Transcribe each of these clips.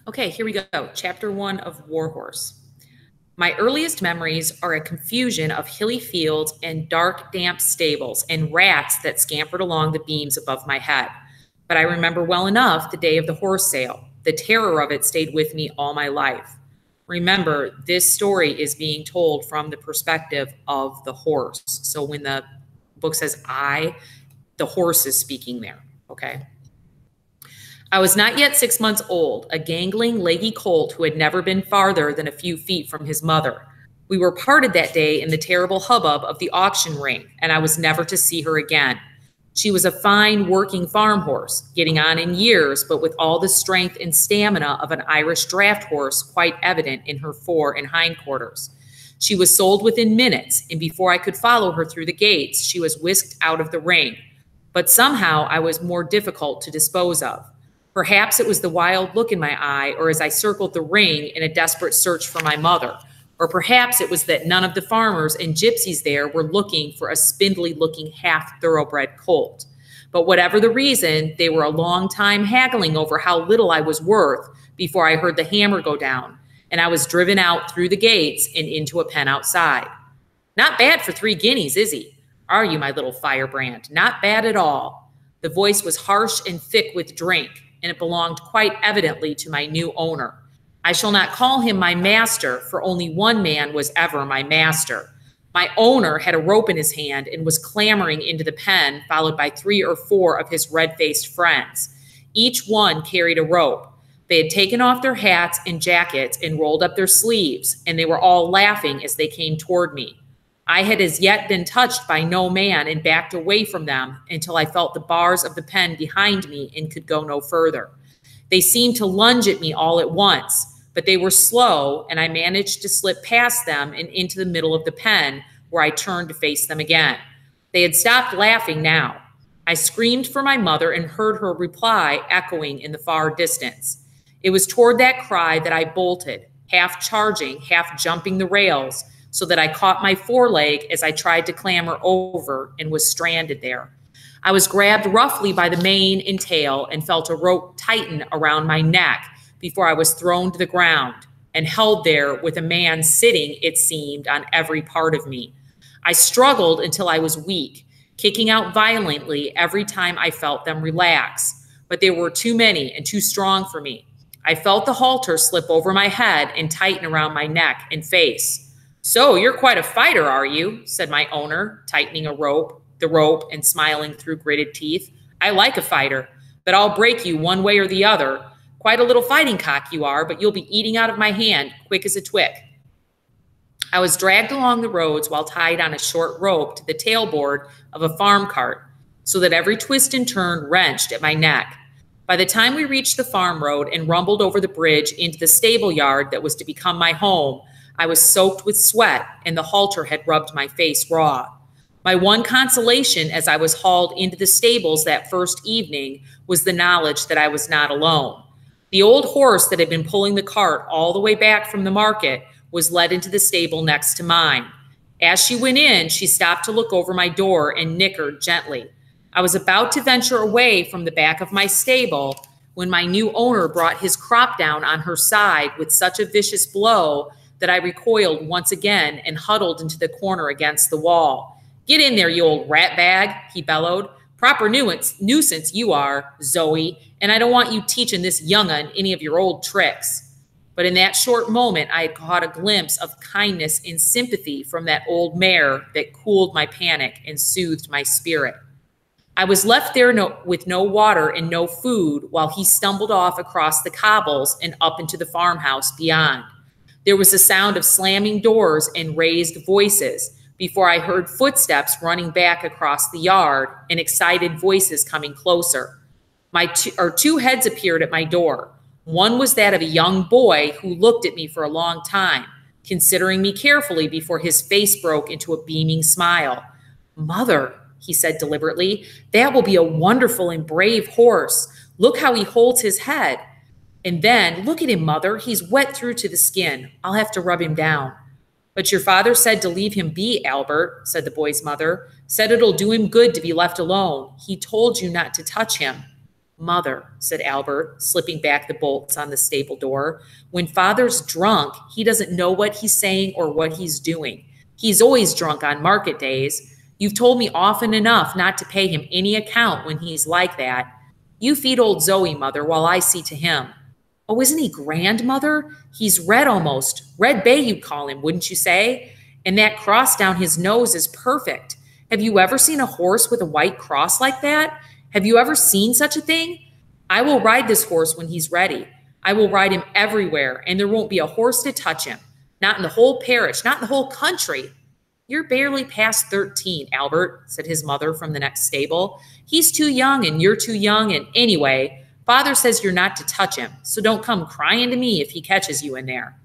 Okay, here we go. Chapter 1 of Warhorse. My earliest memories are a confusion of hilly fields and dark, damp stables and rats that scampered along the beams above my head. But I remember well enough the day of the horse sale. The terror of it stayed with me all my life. Remember, this story is being told from the perspective of the horse. So when the book says I, the horse is speaking there, okay? I was not yet 6 months old, a gangling, leggy colt who had never been farther than a few feet from his mother. We were parted that day in the terrible hubbub of the auction ring, and I was never to see her again. She was a fine working farm horse, getting on in years, but with all the strength and stamina of an Irish draft horse quite evident in her fore and hindquarters. She was sold within minutes, and before I could follow her through the gates, she was whisked out of the ring. But somehow I was more difficult to dispose of. Perhaps it was the wild look in my eye, or as I circled the ring in a desperate search for my mother. Or perhaps it was that none of the farmers and gypsies there were looking for a spindly-looking half-thoroughbred colt. But whatever the reason, they were a long time haggling over how little I was worth before I heard the hammer go down, and I was driven out through the gates and into a pen outside. Not bad for 3 guineas, is he? Are you, my little firebrand? Not bad at all. The voice was harsh and thick with drink, and it belonged quite evidently to my new owner. I shall not call him my master, for only one man was ever my master. My owner had a rope in his hand and was clambering into the pen, followed by 3 or 4 of his red-faced friends. Each one carried a rope. They had taken off their hats and jackets and rolled up their sleeves, and they were all laughing as they came toward me. I had as yet been touched by no man and backed away from them until I felt the bars of the pen behind me and could go no further. They seemed to lunge at me all at once, but they were slow, and I managed to slip past them and into the middle of the pen, where I turned to face them again. They had stopped laughing now. I screamed for my mother and heard her reply echoing in the far distance. It was toward that cry that I bolted, half charging, half jumping the rails, so that I caught my foreleg as I tried to clamber over and was stranded there. I was grabbed roughly by the mane and tail and felt a rope tighten around my neck before I was thrown to the ground and held there with a man sitting, it seemed, on every part of me. I struggled until I was weak, kicking out violently every time I felt them relax, but they were too many and too strong for me. I felt the halter slip over my head and tighten around my neck and face. "So you're quite a fighter, are you?" said my owner, tightening the rope and smiling through gritted teeth. "I like a fighter, but I'll break you one way or the other. Quite a little fighting cock you are, but you'll be eating out of my hand, quick as a twick." I was dragged along the roads while tied on a short rope to the tailboard of a farm cart, so that every twist and turn wrenched at my neck. By the time we reached the farm road and rumbled over the bridge into the stable yard that was to become my home, I was soaked with sweat, and the halter had rubbed my face raw. My one consolation as I was hauled into the stables that first evening was the knowledge that I was not alone. The old horse that had been pulling the cart all the way back from the market was led into the stable next to mine. As she went in, she stopped to look over my door and nickered gently. I was about to venture away from the back of my stable when my new owner brought his crop down on her side with such a vicious blow that I recoiled once again and huddled into the corner against the wall. "Get in there, you old rat bag," he bellowed. "Proper nuisance you are, Zoe, and I don't want you teaching this young'un any of your old tricks." But in that short moment, I had caught a glimpse of kindness and sympathy from that old mare that cooled my panic and soothed my spirit. I was left there with no water and no food while he stumbled off across the cobbles and up into the farmhouse beyond. There was a sound of slamming doors and raised voices before I heard footsteps running back across the yard and excited voices coming closer. Two heads appeared at my door. One was that of a young boy who looked at me for a long time, considering me carefully before his face broke into a beaming smile. "Mother," he said deliberately, "that will be a wonderful and brave horse. Look how he holds his head. And then, look at him, Mother. He's wet through to the skin. I'll have to rub him down." "But your father said to leave him be, Albert," said the boy's mother. "Said it'll do him good to be left alone. He told you not to touch him." Mother, said Albert, slipping back the bolts on the stable door, when Father's drunk, he doesn't know what he's saying or what he's doing. He's always drunk on market days. You've told me often enough not to pay him any account when he's like that. You feed old Zoe, Mother, while I see to him. Oh, isn't he grand, Mother? He's red almost. Red Bay, you'd call him, wouldn't you say? And that cross down his nose is perfect. Have you ever seen a horse with a white cross like that? Have you ever seen such a thing? I will ride this horse when he's ready. I will ride him everywhere, and there won't be a horse to touch him. Not in the whole parish, not in the whole country. You're barely past 13, Albert, said his mother from the next stable. He's too young, and you're too young, and anyway, Father says you're not to touch him, so don't come crying to me if he catches you in there.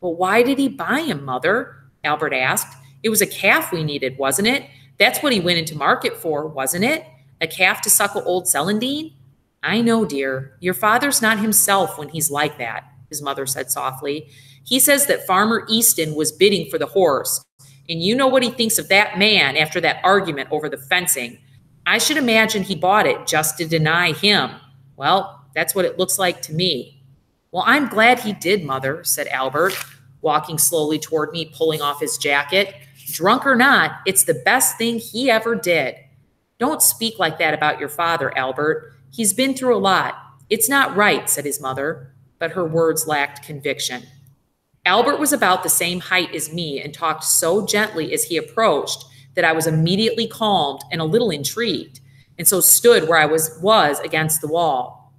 Well, why did he buy him, Mother? Albert asked. It was a calf we needed, wasn't it? That's what he went into market for, wasn't it? A calf to suckle old Celandine? I know, dear. Your father's not himself when he's like that, his mother said softly. He says that Farmer Easton was bidding for the horse, and you know what he thinks of that man after that argument over the fencing. I should imagine he bought it just to deny him. Well, that's what it looks like to me. Well, I'm glad he did, Mother, said Albert, walking slowly toward me, pulling off his jacket. Drunk or not, it's the best thing he ever did. Don't speak like that about your father, Albert. He's been through a lot. It's not right, said his mother, but her words lacked conviction. Albert was about the same height as me and talked so gently as he approached that I was immediately calmed and a little intrigued, and so stood where I was against the wall.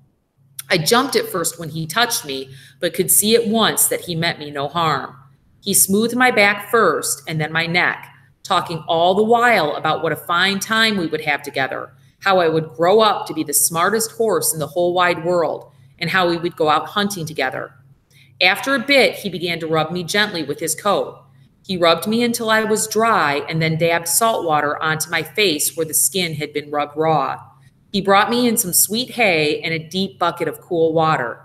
I jumped at first when he touched me, but could see at once that he meant me no harm. He smoothed my back first and then my neck, talking all the while about what a fine time we would have together, how I would grow up to be the smartest horse in the whole wide world, and how we would go out hunting together. After a bit, he began to rub me gently with his coat. He rubbed me until I was dry and then dabbed salt water onto my face where the skin had been rubbed raw. He brought me in some sweet hay and a deep bucket of cool water.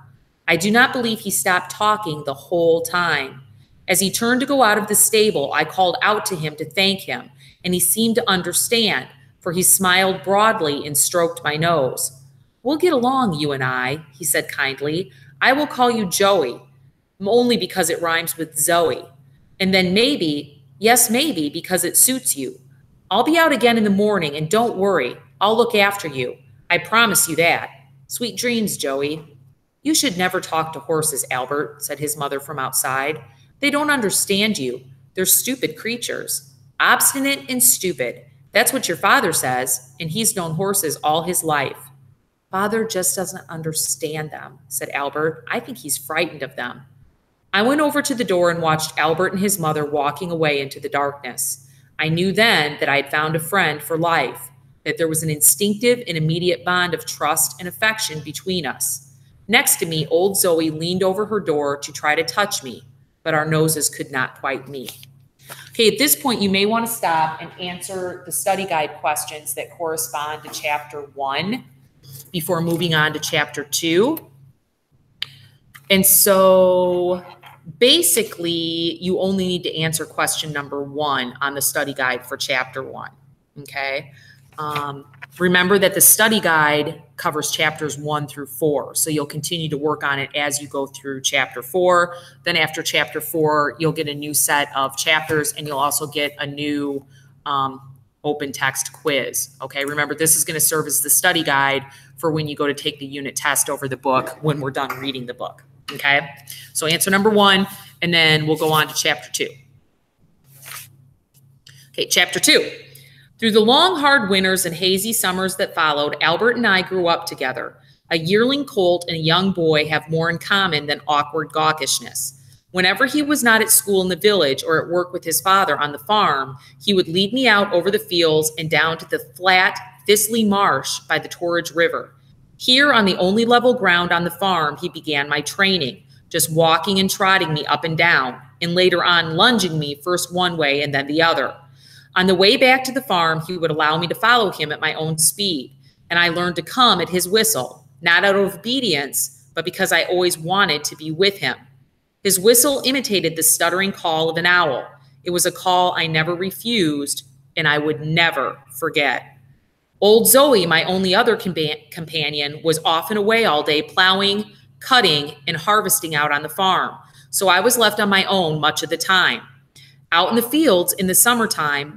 I do not believe he stopped talking the whole time. As he turned to go out of the stable, I called out to him to thank him, and he seemed to understand, for he smiled broadly and stroked my nose. We'll get along, you and I, he said kindly. I will call you Joey, only because it rhymes with Zoe. And then maybe, yes, maybe, because it suits you. I'll be out again in the morning, and don't worry, I'll look after you. I promise you that. Sweet dreams, Joey. You should never talk to horses, Albert, said his mother from outside. They don't understand you. They're stupid creatures. Obstinate and stupid. That's what your father says, and he's known horses all his life. Father just doesn't understand them, said Albert. I think he's frightened of them. I went over to the door and watched Albert and his mother walking away into the darkness. I knew then that I had found a friend for life, that there was an instinctive and immediate bond of trust and affection between us. Next to me, old Zoe leaned over her door to try to touch me, but our noses could not quite meet. Okay, at this point, you may want to stop and answer the study guide questions that correspond to Chapter 1 before moving on to Chapter 2. And so basically, you only need to answer question number 1 on the study guide for Chapter 1, okay? Remember that the study guide covers chapters 1 through 4, so you'll continue to work on it as you go through chapter 4. Then after chapter 4, you'll get a new set of chapters, and you'll also get a new open text quiz. Okay, remember this is going to serve as the study guide for when you go to take the unit test over the book when we're done reading the book. Okay, so answer number 1, and then we'll go on to chapter 2. Okay, chapter 2. Through the long, hard winters and hazy summers that followed, Albert and I grew up together. A yearling colt and a young boy have more in common than awkward gawkishness. Whenever he was not at school in the village or at work with his father on the farm, he would lead me out over the fields and down to the flat, thistly marsh by the Torridge River. Here, on the only level ground on the farm, he began my training, just walking and trotting me up and down, and later on lunging me first one way and then the other. On the way back to the farm, he would allow me to follow him at my own speed, and I learned to come at his whistle, not out of obedience, but because I always wanted to be with him. His whistle imitated the stuttering call of an owl. It was a call I never refused, and I would never forget. Old Zoe, my only other companion, was often away all day plowing, cutting, and harvesting out on the farm, so I was left on my own much of the time. Out in the fields in the summertime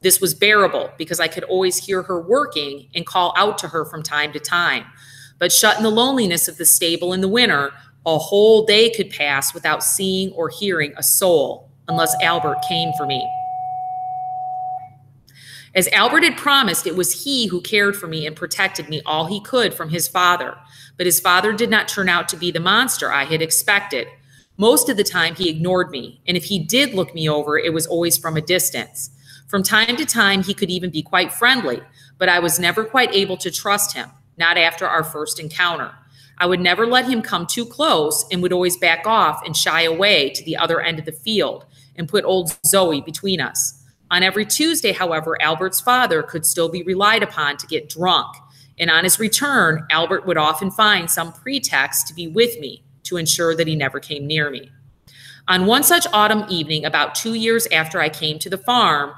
this was bearable because I could always hear her working and call out to her from time to time. But shut in the loneliness of the stable in the winter, a whole day could pass without seeing or hearing a soul, unless Albert came for me. As Albert had promised, it was he who cared for me and protected me all he could from his father. But his father did not turn out to be the monster I had expected. Most of the time, he ignored me, and if he did look me over, it was always from a distance. From time to time, he could even be quite friendly, but I was never quite able to trust him, not after our first encounter. I would never let him come too close and would always back off and shy away to the other end of the field and put old Zoe between us. On every Tuesday, however, Albert's father could still be relied upon to get drunk, and on his return, Albert would often find some pretext to be with me to ensure that he never came near me. On one such autumn evening, about 2 years after I came to the farm,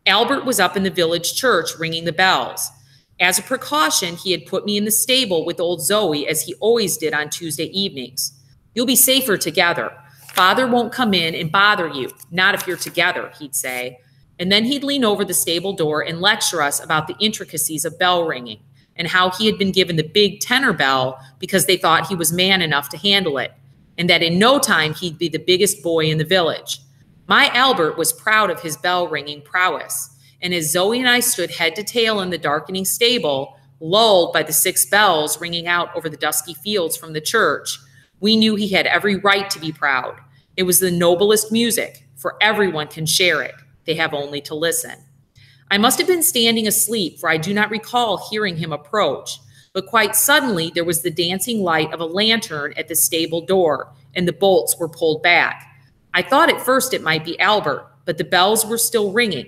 Albert was up in the village church ringing the bells. As a precaution, he had put me in the stable with old Zoe, as he always did on Tuesday evenings. You'll be safer together. Father won't come in and bother you, not if you're together, he'd say. And then he'd lean over the stable door and lecture us about the intricacies of bell ringing and how he had been given the big tenor bell because they thought he was man enough to handle it, and that in no time he'd be the biggest boy in the village. My Albert was proud of his bell-ringing prowess, and as Zoe and I stood head to tail in the darkening stable, lulled by the 6 bells ringing out over the dusky fields from the church, we knew he had every right to be proud. It was the noblest music, for everyone can share it. They have only to listen. I must have been standing asleep, for I do not recall hearing him approach, but quite suddenly there was the dancing light of a lantern at the stable door, and the bolts were pulled back. I thought at first it might be Albert, but the bells were still ringing.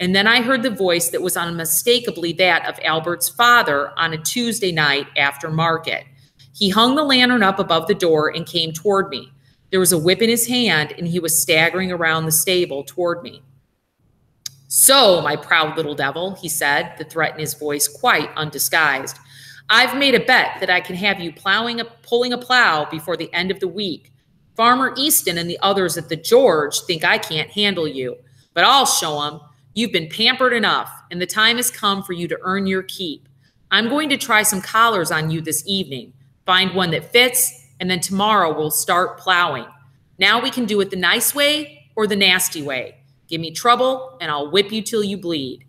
And then I heard the voice that was unmistakably that of Albert's father on a Tuesday night after market. He hung the lantern up above the door and came toward me. There was a whip in his hand, and he was staggering around the stable toward me. So, my proud little devil, he said, the threat in his voice quite undisguised. I've made a bet that I can have you pulling a plow before the end of the week. Farmer Easton and the others at the George think I can't handle you, but I'll show them. You've been pampered enough, and the time has come for you to earn your keep. I'm going to try some collars on you this evening, find one that fits, and then tomorrow we'll start plowing. Now we can do it the nice way or the nasty way. Give me trouble, and I'll whip you till you bleed.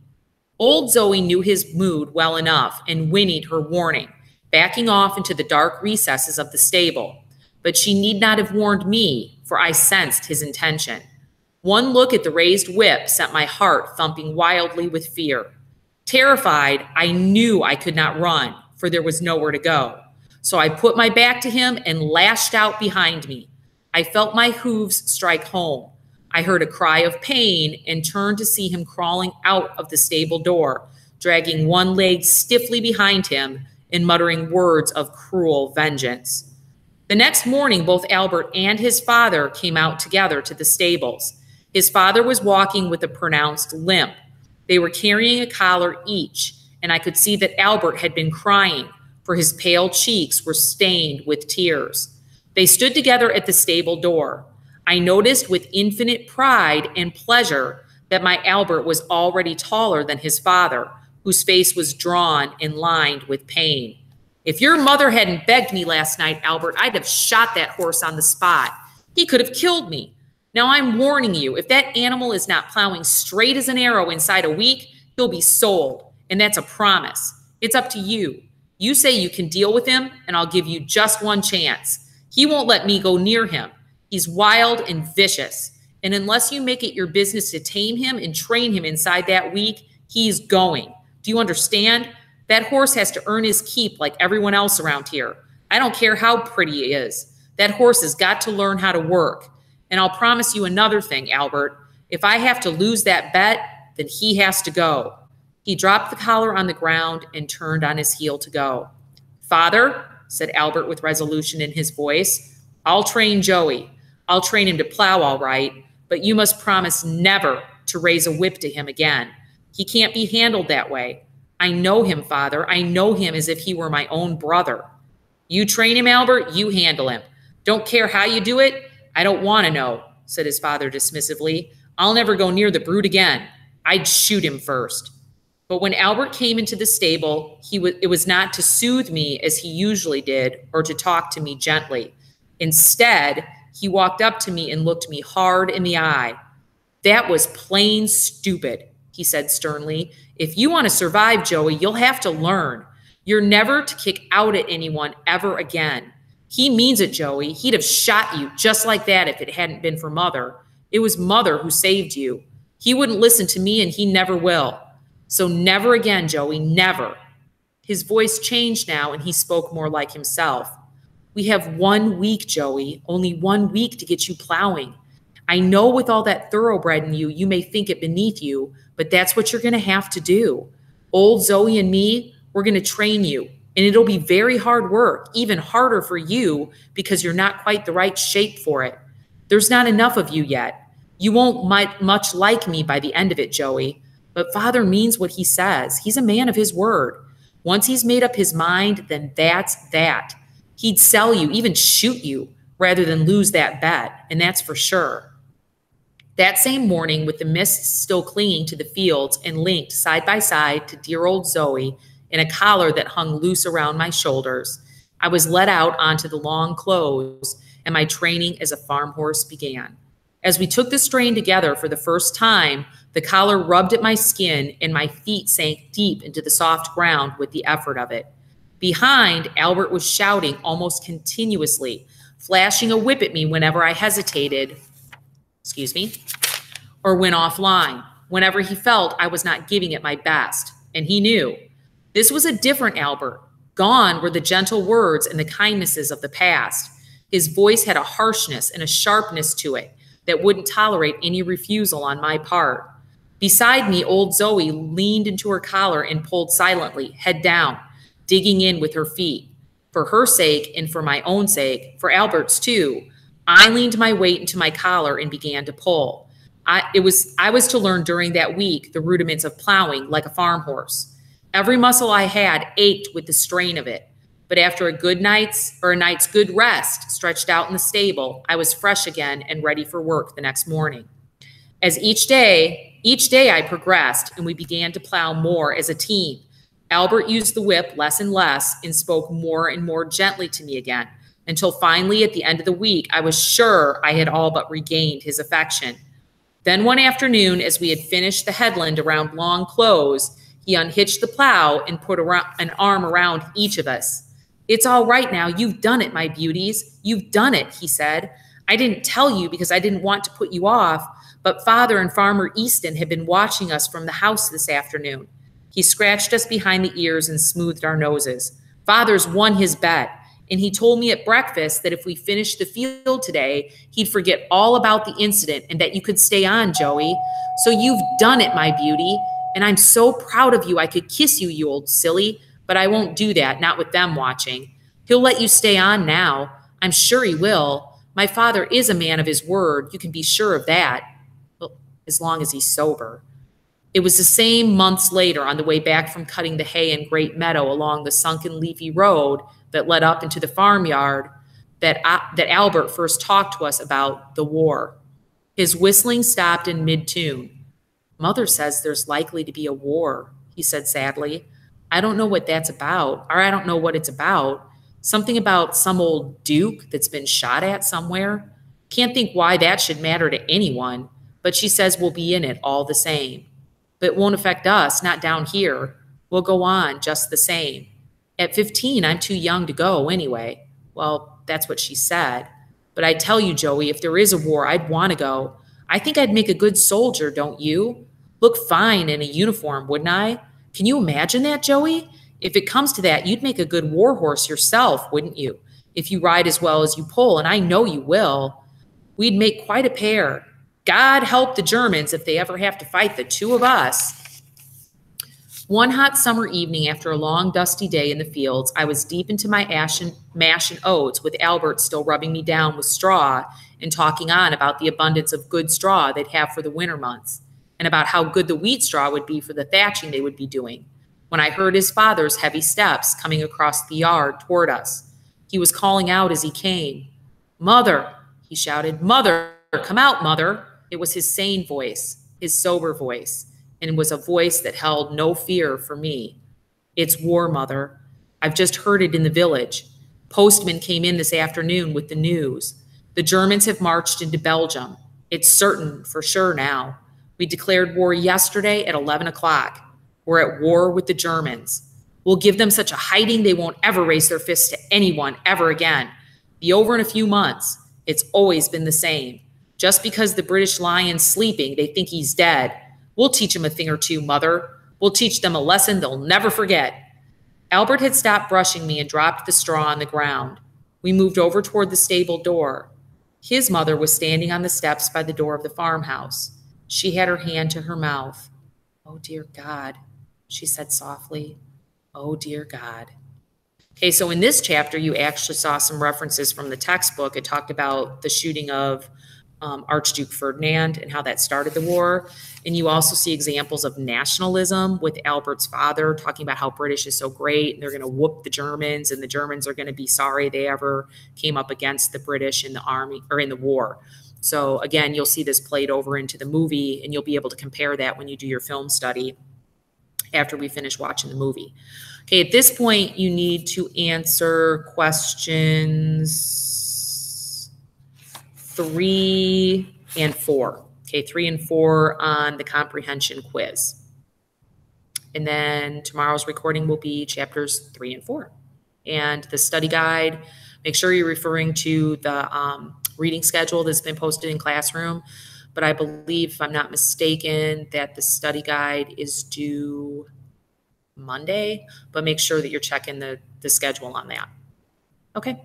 Old Zoe knew his mood well enough and whinnied her warning, backing off into the dark recesses of the stable. But she need not have warned me, for I sensed his intention. One look at the raised whip sent my heart thumping wildly with fear. Terrified, I knew I could not run, for there was nowhere to go. So I put my back to him and lashed out behind me. I felt my hooves strike home. I heard a cry of pain and turned to see him crawling out of the stable door, dragging one leg stiffly behind him and muttering words of cruel vengeance. The next morning, both Albert and his father came out together to the stables. His father was walking with a pronounced limp. They were carrying a collar each, and I could see that Albert had been crying, for his pale cheeks were stained with tears. They stood together at the stable door. I noticed with infinite pride and pleasure that my Albert was already taller than his father, whose face was drawn and lined with pain. If your mother hadn't begged me last night, Albert, I'd have shot that horse on the spot. He could have killed me. Now I'm warning you, if that animal is not plowing straight as an arrow inside a week, he'll be sold, and that's a promise. It's up to you. You say you can deal with him, and I'll give you just one chance. He won't let me go near him. He's wild and vicious, and unless you make it your business to tame him and train him inside that week, he's going. Do you understand? That horse has to earn his keep like everyone else around here. I don't care how pretty he is. That horse has got to learn how to work. And I'll promise you another thing, Albert. If I have to lose that bet, then he has to go. He dropped the collar on the ground and turned on his heel to go. Father, said Albert with resolution in his voice, I'll train Joey. I'll train him to plow all right, but you must promise never to raise a whip to him again. He can't be handled that way. I know him, Father. I know him as if he were my own brother. You train him, Albert. You handle him. Don't care how you do it. I don't want to know, said his father dismissively. I'll never go near the brute again. I'd shoot him first. But when Albert came into the stable, it was not to soothe me as he usually did or to talk to me gently. Instead, he walked up to me and looked me hard in the eye. That was plain stupid, he said sternly. If you want to survive, Joey, you'll have to learn. You're never to kick out at anyone ever again. He means it, Joey. He'd have shot you just like that if it hadn't been for Mother. It was Mother who saved you. He wouldn't listen to me, and he never will. So never again, Joey, never. His voice changed now, and he spoke more like himself. We have 1 week, Joey, only 1 week to get you plowing. I know with all that thoroughbred in you, you may think it beneath you, but that's what you're going to have to do. Old Zoe and me, we're going to train you, and it'll be very hard work, even harder for you because you're not quite the right shape for it. There's not enough of you yet. You won't much like me by the end of it, Joey, but Father means what he says. He's a man of his word. Once he's made up his mind, then that's that. He'd sell you, even shoot you, rather than lose that bet, and that's for sure. That same morning, with the mists still clinging to the fields and linked side by side to dear old Zoe in a collar that hung loose around my shoulders, I was led out onto the long close, and my training as a farm horse began. As we took the strain together for the first time, the collar rubbed at my skin and my feet sank deep into the soft ground with the effort of it. Behind, Albert was shouting almost continuously, flashing a whip at me whenever I hesitated, or went offline, whenever he felt I was not giving it my best. And he knew. This was a different Albert. Gone were the gentle words and the kindnesses of the past. His voice had a harshness and a sharpness to it that wouldn't tolerate any refusal on my part. Beside me, old Zoe leaned into her collar and pulled silently, head down, digging in with her feet. For her sake and for my own sake, for Albert's too, I leaned my weight into my collar and began to pull. I was to learn during that week the rudiments of plowing like a farm horse. Every muscle I had ached with the strain of it. But after a night's good rest stretched out in the stable, I was fresh again and ready for work the next morning. As each day I progressed and we began to plow more as a team. Albert used the whip less and less and spoke more and more gently to me again, until finally at the end of the week, I was sure I had all but regained his affection. Then one afternoon, as we had finished the headland around Long Close, he unhitched the plow and put an arm around each of us. It's all right now. You've done it, my beauties. You've done it, he said. I didn't tell you because I didn't want to put you off, but Father and Farmer Easton have been watching us from the house this afternoon. He scratched us behind the ears and smoothed our noses. Father's won his bet, and he told me at breakfast that if we finished the field today, he'd forget all about the incident and that you could stay on, Joey. So you've done it, my beauty, and I'm so proud of you I could kiss you, you old silly, but I won't do that, not with them watching. He'll let you stay on now. I'm sure he will. My father is a man of his word. You can be sure of that. Well, as long as he's sober. It was the same months later on the way back from cutting the hay in Great Meadow along the sunken leafy road that led up into the farmyard that Albert first talked to us about the war. His whistling stopped in mid-tune. Mother says there's likely to be a war, he said sadly. I don't know what that's about, or I don't know what it's about. Something about some old duke that's been shot at somewhere. Can't think why that should matter to anyone, but she says we'll be in it all the same. But it won't affect us, not down here. We'll go on just the same. At 15, I'm too young to go anyway. Well, that's what she said. But I tell you, Joey, if there is a war, I'd want to go. I think I'd make a good soldier, don't you? Look fine in a uniform, wouldn't I? Can you imagine that, Joey? If it comes to that, you'd make a good war horse yourself, wouldn't you? If you ride as well as you pull, and I know you will. We'd make quite a pair. God help the Germans if they ever have to fight the two of us. One hot summer evening after a long dusty day in the fields, I was deep into my mash and oats with Albert still rubbing me down with straw and talking on about the abundance of good straw they'd have for the winter months and about how good the wheat straw would be for the thatching they would be doing, when I heard his father's heavy steps coming across the yard toward us. He was calling out as he came. "Mother," he shouted. "Mother, come out, mother." It was his sane voice, his sober voice, and it was a voice that held no fear for me. "It's war, mother. I've just heard it in the village. Postman came in this afternoon with the news. The Germans have marched into Belgium. It's certain for sure now. We declared war yesterday at 11 o'clock. We're at war with the Germans. We'll give them such a hiding they won't ever raise their fists to anyone ever again. Be over in a few months. It's always been the same. Just because the British lion's sleeping, they think he's dead. We'll teach them a thing or two, mother. We'll teach them a lesson they'll never forget." Albert had stopped brushing me and dropped the straw on the ground. We moved over toward the stable door. His mother was standing on the steps by the door of the farmhouse. She had her hand to her mouth. "Oh, dear God," she said softly. "Oh, dear God." Okay, so in this chapter, you actually saw some references from the textbook. It talked about the shooting of Archduke Ferdinand and how that started the war. And you also see examples of nationalism with Albert's father talking about how British is so great and they're going to whoop the Germans and the Germans are going to be sorry they ever came up against the British in the army or in the war. So again, you'll see this played over into the movie and you'll be able to compare that when you do your film study after we finish watching the movie. Okay, at this point, you need to answer questions 3 and 4. Okay, 3 and 4 on the comprehension quiz. And then tomorrow's recording will be chapters 3 and 4. And the study guide, make sure you're referring to the reading schedule that's been posted in Classroom. But I believe, if I'm not mistaken, that the study guide is due Monday, but make sure that you're checking the schedule on that. Okay.